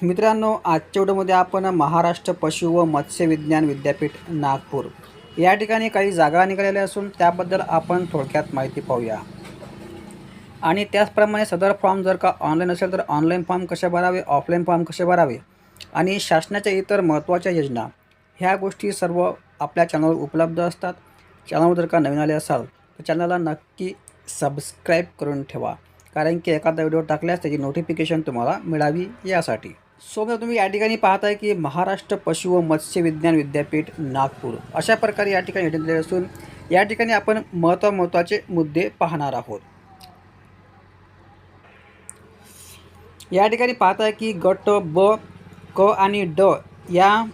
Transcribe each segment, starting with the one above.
मित्रांनो, आजच्या व्हिडिओमध्ये आपण महाराष्ट्र पशु व मत्स्य विज्ञान विद्यापीठ नागपूर या ठिकाणी काही जागा निघालेल्या असून त्याबद्दल आपण थोडक्यात माहिती पाहूया. आणि त्याचप्रमाणे सदर फॉर्म जर का ऑनलाईन असेल तर ऑनलाईन फॉर्म कसे भरावे, ऑफलाईन फॉर्म कसे भरावे आणि शासनाच्या इतर महत्त्वाच्या योजना ह्या गोष्टी सर्व आपल्या चॅनलवर उपलब्ध असतात. चॅनलवर जर का नवीन आले असाल तर चॅनलला नक्की सबस्क्राईब करून ठेवा, कारण की एखादा व्हिडिओ टाकल्यास त्याची नोटिफिकेशन तुम्हाला मिळावी यासाठी. सोबत तुम्ही या ठिकाणी पाहताय की महाराष्ट्र पशु व मत्स्य विज्ञान विद्यापीठ नागपूर अशा प्रकारे या ठिकाणी दिलेले असून या ठिकाणी आपण महत्त्वाचे मुद्दे पाहणार आहोत. या ठिकाणी पाहताय की गट ब, क आणि ड या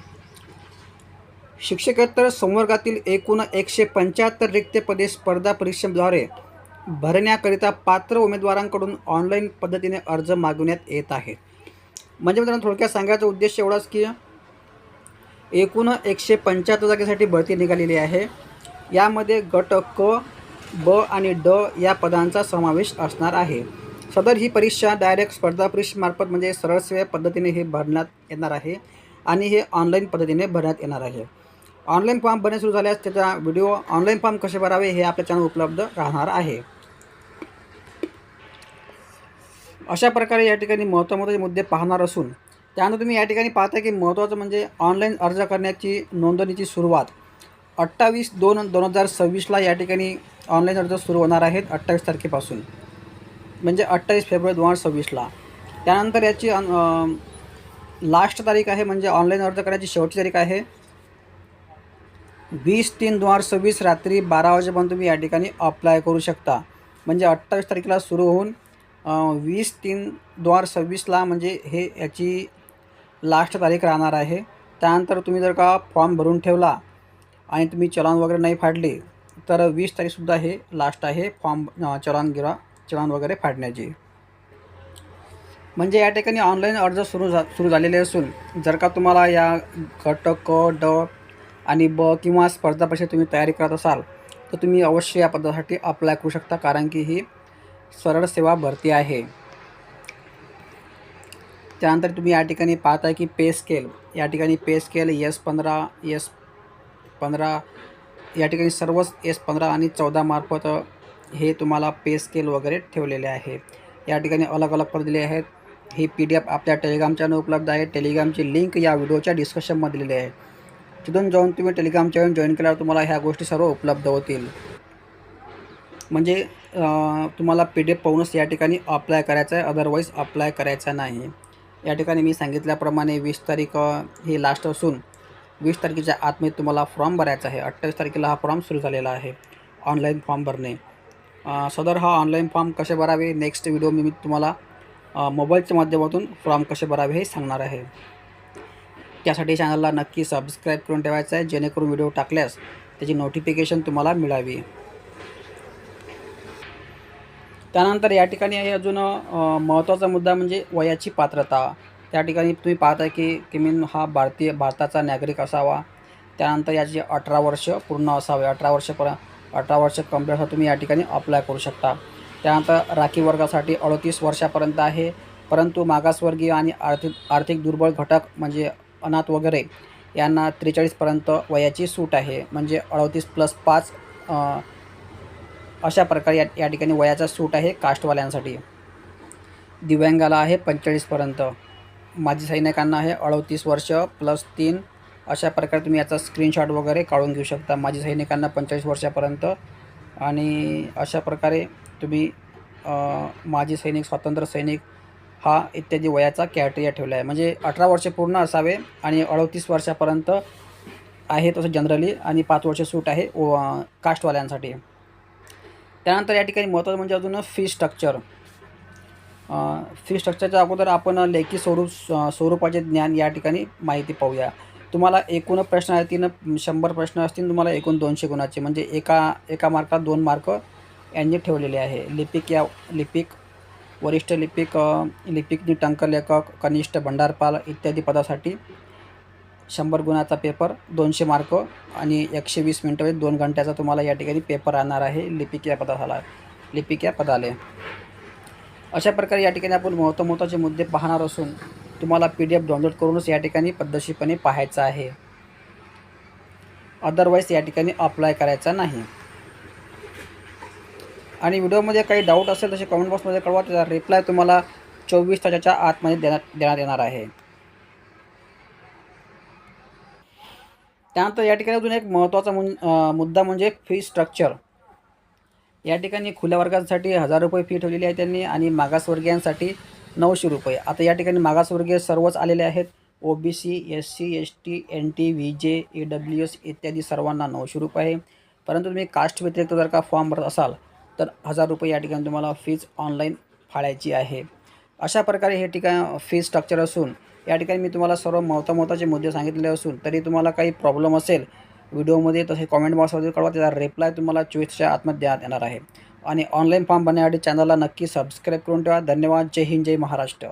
शिक्षकेतर संवर्गातील एकूण 175 रिक्त पदे स्पर्धा परीक्षेद्वारे भरण्याकरिता पात्र उमेदवारांकडून ऑनलाईन पद्धतीने अर्ज मागवण्यात येत आहेत. म्हणजे मित्रांनो, थोडक्यात सांगायचा उद्देश एवढाच की एकूण 175 जागेसाठी भरती निघालेली आहे. यामध्ये गट क, ब आणि ड या पदांचा समावेश असणार आहे. सदर ही परीक्षा डायरेक्ट स्पर्धा परीक्षेमार्फत म्हणजे सरळ सेवा पद्धतीने हे भरण्यात येणार आहे आणि हे ऑनलाईन पद्धतीने भरण्यात येणार आहे. ऑनलाईन फॉर्म भरणे सुरू झाल्यास त्याचा व्हिडिओ ऑनलाईन फॉर्म कसे भरावे हे आपल्या चॅनल उपलब्ध राहणार आहे. अशा प्रकारे या ठिकाणी महत्त्वाचे मुद्दे पाहणार असून त्यानंतर तुम्ही या ठिकाणी पाहता की महत्त्वाचं म्हणजे ऑनलाईन अर्ज करण्याची नोंदणीची सुरुवात 28/2/2026ला या ठिकाणी ऑनलाईन अर्ज सुरू होणार आहेत. 28 तारखेपासून म्हणजे 28 फेब्रुवारी 2026ला. त्यानंतर याची लास्ट तारीख आहे, म्हणजे ऑनलाईन अर्ज करण्याची शेवटची तारीख आहे 20/3/2026 रात्री 12 वाजेपर्यंत तुम्ही या ठिकाणी अप्लाय करू शकता. म्हणजे 28 तारखेला सुरू होऊन 20/3/2026ला म्हणजे हे याची लास्ट तारीख राहणार आहे. त्यानंतर तुम्ही जर का फॉर्म भरून ठेवला आणि तुम्ही चलान वगैरे नाही फाडले तर 20 तारीखसुद्धा हे लास्ट आहे फॉर्म चलान वगैरे फाडण्याची. म्हणजे या ठिकाणी ऑनलाईन अर्ज सुरू झालेले असून जर का तुम्हाला या गट क, ड आणि ब किंवा स्पर्धा परीक्षा तुम्ही तयारी करत असाल तर तुम्ही अवश्य या पदासाठी अप्लाय करू शकता, कारण की ही सरळ सेवा भरती आहे. त्यानंतर तुम्ही या ठिकाणी पाहताय की पे स्केल, या ठिकाणी पे स्केल S15 S15 या ठिकाणी सर्वच S15 आणि 14 मार्फत हे तुम्हाला पे स्केल वगैरे ठेवलेले आहे. या ठिकाणी अलग अलग पद दिले आहेत. ही PDF आपल्या टेलिग्राम चॅनल उपलब्ध आहे. टेलिग्रामची लिंक या व्हिडिओच्या डिस्क्रिप्शनमध्ये दिलेली आहे. तिथून जाऊन तुम्ही टेलिग्राम चॅनल जॉईन केल्यावर तुम्हाला ह्या गोष्टी सर्व उपलब्ध होतील. म्हणजे तुम्हाला PDF पाहूनच या ठिकाणी अप्लाय करायचं आहे, अदरवाईज अप्लाय करायचा नाही. या ठिकाणी मी सांगितल्याप्रमाणे 20 तारीख ही लास्ट असून 20 तारखेच्या आतमध्ये तुम्हाला फॉर्म भरायचा आहे. 28 तारखेला हा फॉर्म सुरू झालेला आहे, ऑनलाईन फॉर्म भरणे. सदर हा ऑनलाईन फॉर्म कसे भरावे नेक्स्ट व्हिडिओ मी तुम्हाला मोबाईलच्या माध्यमातून फॉर्म कसे भरावे हे सांगणार आहे. त्यासाठी चॅनलला नक्की सबस्क्राईब करून ठेवायचं आहे, जेणेकरून व्हिडिओ टाकल्यास त्याची नोटिफिकेशन तुम्हाला मिळावी. त्यानंतर या ठिकाणी आहे अजून महत्त्वाचा मुद्दा म्हणजे वयाची पात्रता. त्या ठिकाणी तुम्ही पाहता की किमान हा भारताचा नागरिक असावा. त्यानंतर याची 18 वर्ष पूर्ण असावे. 18 वर्ष कंप्लीट असा तुम्ही या ठिकाणी अप्लाय करू शकता. त्यानंतर राखीव वर्गासाठी 38 वर्षापर्यंत आहे, परंतु मागासवर्गीय आणि आर्थिक दुर्बळ घटक म्हणजे अनाथ वगैरे यांना 43पर्यंत वयाची सूट आहे. म्हणजे 38+5 अशा प्रकारे या ठिकाणी वयाचा सूट आहे कास्टवाल्यांसाठी. दिव्यांगाला आहे 45पर्यंत. माजी सैनिकांना आहे 38 वर्ष +3. अशा प्रकारे तुम्ही याचा स्क्रीनशॉट वगैरे काढून घेऊ शकता. माजी सैनिकांना 45 वर्षापर्यंत आणि अशा प्रकारे तुम्ही माजी सैनिक, स्वातंत्र्य सैनिक हा इत्यादी वयाचा क्रायटेरिया ठेवला आहे. म्हणजे 18 वर्ष पूर्ण असावे आणि 38 वर्षापर्यंत आहे तसं जनरली, आणि 5 वर्ष सूट आहे कास्टवाल्यांसाठी. त्यानंतर या ठिकाणी महत्त्वाचं म्हणजे अजून फी स्ट्रक्चर. फी स्ट्रक्चरच्या अगोदर आपण लेखी स्वरूपाचे ज्ञान या ठिकाणी माहिती पाहूया. तुम्हाला एकूण प्रश्न आहेत 100 प्रश्न असतील, तुम्हाला एकूण 200 गुणाचे, म्हणजे एका मार्कात 2 मार्क यांनी ठेवलेले आहे. लिपिक, वरिष्ठ लिपिक, टंकलेखक, कनिष्ठ भंडारपाल इत्यादी पदासाठी 100 गुणाचा पेपर, 200 मार्क आणि 120 मिनिटं 2 घंट्याचा तुम्हाला या ठिकाणी पेपर राहणार आहे लिपिक या पदाला. अशा प्रकारे या ठिकाणी आपण महत्त्वाचे मुद्दे पाहणार असून तुम्हाला PDF डाउनलोड करूनच या ठिकाणी पद्धतशीरपणे पाहायचं आहे. अदरवाईज या ठिकाणी अप्लाय करायचा नाही. आणि व्हिडिओमध्ये काही डाऊट असेल तसे कमेंट बॉक्समध्ये कळवा. त्याचा रिप्लाय तुम्हाला 24 तासाच्या आतमध्ये देण्यात येणार आहे. त्यानंतर या ठिकाणी अजून एक महत्त्वाचा मुद्दा म्हणजे फी स्ट्रक्चर. या ठिकाणी खुल्या वर्गांसाठी 1000 रुपये फी ठेवलेली आहे त्यांनी आणि मागासवर्गीयांसाठी 900 रुपये. आता या ठिकाणी मागासवर्गीय सर्वच आलेले आहेत. OBC, SC, ST, NT, VJ, AWS इत्यादी सर्वांना 900 रुपये आहे. परंतु तुम्ही कास्ट व्यतिरिक्त जर का फॉर्म भरत असाल तर 1000 रुपये या ठिकाणी तुम्हाला फीज ऑनलाईन फाळायची आहे. अशा प्रकारे हे ठिकाण फी स्ट्रक्चर असून या ठिकाणी मी तुम्हाला सर्व महत्त्वाचे मुद्दे सांगितलेले असून तरी तुम्हाला काही प्रॉब्लेम असेल व्हिडिओमध्ये तसे कॉमेंट बॉक्समध्ये कळवा. त्याचा रिप्लाय तुम्हाला 24 तासाच्या आतमध्ये देण्यात येणार आहे. आणि ऑनलाईन फॉर्म भरण्यासाठी चॅनलला नक्की सबस्क्राईब करून ठेवा. धन्यवाद. जय हिंद, जय महाराष्ट्र.